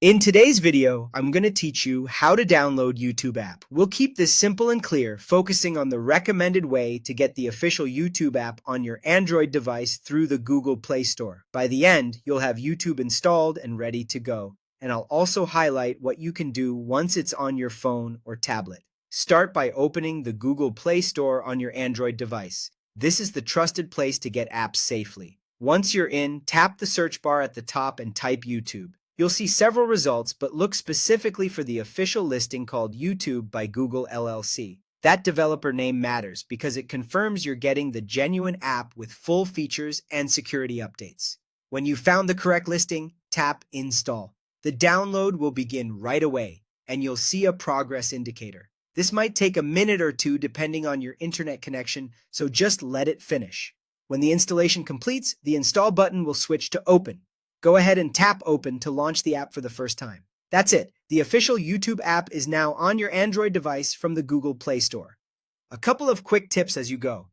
In today's video, I'm going to teach you how to download YouTube app. We'll keep this simple and clear, focusing on the recommended way to get the official YouTube app on your Android device through the Google Play Store. By the end, you'll have YouTube installed and ready to go. And I'll also highlight what you can do once it's on your phone or tablet. Start by opening the Google Play Store on your Android device. This is the trusted place to get apps safely. Once you're in, tap the search bar at the top and type YouTube. You'll see several results, but look specifically for the official listing called YouTube by Google LLC. That developer name matters because it confirms you're getting the genuine app with full features and security updates. When you've found the correct listing, tap Install. The download will begin right away, and you'll see a progress indicator. This might take a minute or two depending on your internet connection, so just let it finish. When the installation completes, the Install button will switch to Open. Go ahead and tap Open to launch the app for the first time. That's it. The official YouTube app is now on your Android device from the Google Play Store. A couple of quick tips as you go.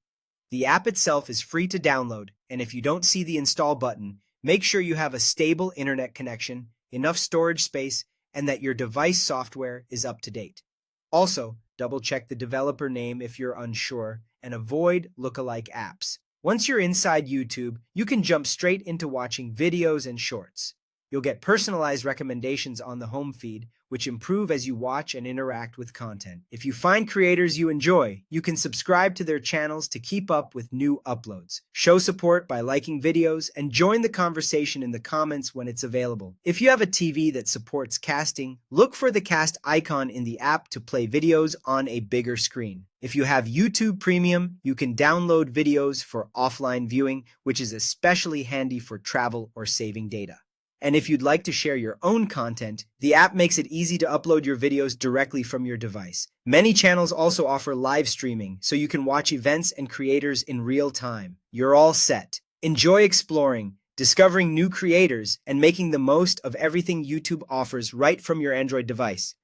The app itself is free to download, and if you don't see the install button, make sure you have a stable internet connection, enough storage space, and that your device software is up to date. Also, double-check the developer name if you're unsure, and avoid lookalike apps. Once you're inside YouTube, you can jump straight into watching videos and shorts. You'll get personalized recommendations on the home feed, which improve as you watch and interact with content. If you find creators you enjoy, you can subscribe to their channels to keep up with new uploads. Show support by liking videos and join the conversation in the comments when it's available. If you have a TV that supports casting, look for the cast icon in the app to play videos on a bigger screen. If you have YouTube Premium, you can download videos for offline viewing, which is especially handy for travel or saving data. And if you'd like to share your own content, the app makes it easy to upload your videos directly from your device. Many channels also offer live streaming, so you can watch events and creators in real time. You're all set. Enjoy exploring, discovering new creators, and making the most of everything YouTube offers right from your Android device.